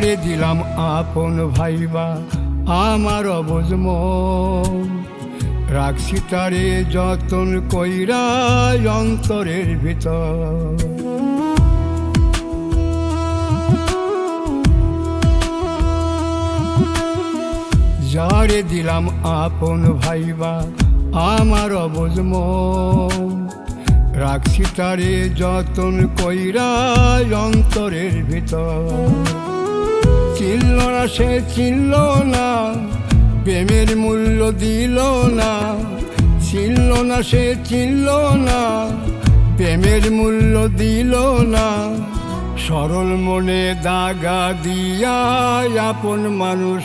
যারে দিলাম আপন ভাইবা আমার অবুঝ মন, রাখছি তারে যতন কইরা অন্তরের ভিতর। যারে দিলাম আপন ভাইবা আমার অবুঝ মন, রাখছি তারে যতন কইরা অন্তরের ভিতর। চিনল না সে চিনল না, প্রেমের মূল্য দিল না। চিনল না সে চিনল না, প্রেমের মূল্য দিল না। সরল মনে দাগা দিয়া আপন মানুষ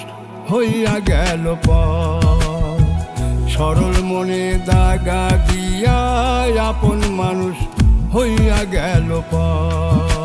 হইয়া গেল পর। সরল মনে দাগা দিয়া আপন মানুষ হইয়া গেল পর।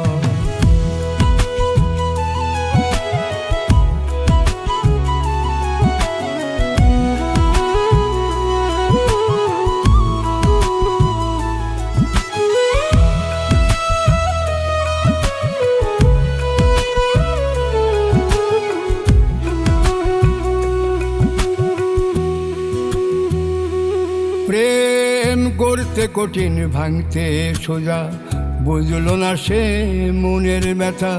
প্রেম করতে কঠিন ভাঙতে সোজা, বুঝল না সে মনের ব্যথা।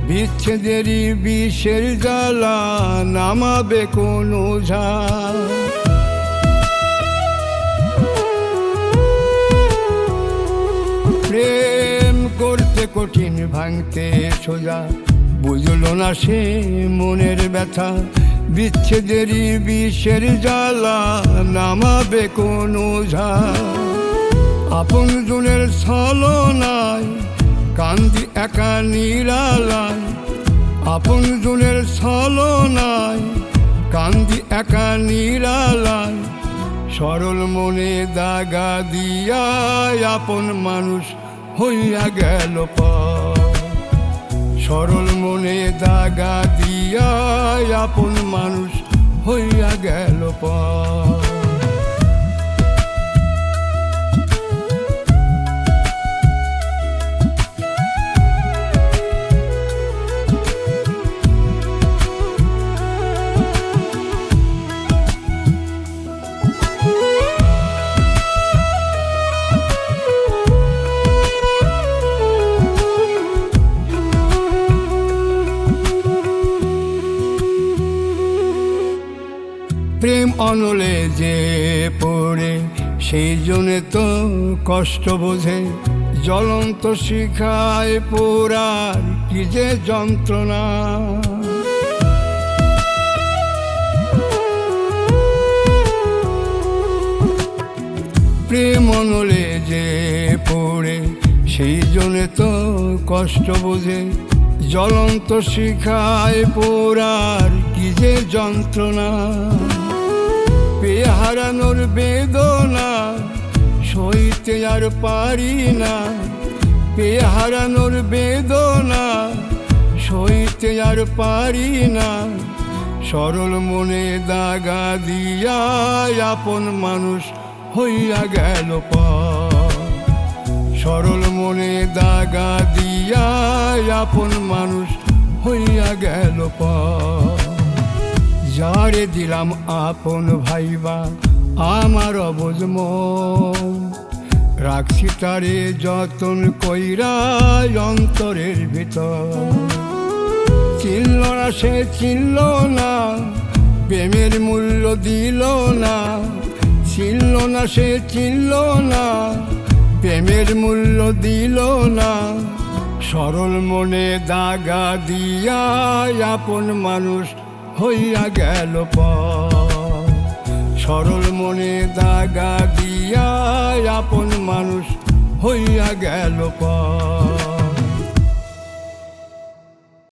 বিচ্ছেদেরই বিষের জ্বালা নামাবে কোন ওঝা। প্রেম করতে কঠিন ভাঙতে সোজা, বুঝল না সে মনের ব্যথা। বিচ্ছেদেরই বিষের জ্বালা নামাবে কোন ওঝা। আপন জনের ছলনায় কান্দি একা নিরালায়। আপন জনের ছলনায় কান্দি একা নিরালায়। সরল মনে দাগা দিয়া আপন মানুষ হইয়া গেল পর। সরল মনে দাগা দিয়া আপন মানুষ হইয়া গেল পর। প্রেম অনলে যে পড়ে সেই জন্যে তো কষ্ট বোঝে। জ্বলন্ত শিখায় পোড়ার কি যে যন্ত্রণা। প্রেম অনলে যে পড়ে সেই জন্যে তো কষ্ট বোঝে। জ্বলন্ত শিখায় পোড়ার কি যে যন্ত্রণা। পেয়ে হারানোর বেদনা সইতে আর পারি না। পেয়ে হারানোর বেদনা সইতে আর পারি না। সরল মনে দাগা দিয়া আপন মানুষ হইয়া গেল পর। সরল মনে দাগা দিয়া আপন মানুষ হইয়া গেল পর। যারে দিলাম আপন ভাইবা আমার অবুঝ মন, রাখছি তারে যতন কইরা অন্তরের ভিতর। চিনল না সে চিনল না, প্রেমের মূল্য দিল না। চিনল না সে চিনল না, প্রেমের মূল্য দিল না। সরল মনে দাগা দিয়া আপন মানুষ হইয়া গেল পর। সরল মনে দাগা দিয়া আপন মানুষ হইয়া গেল পর।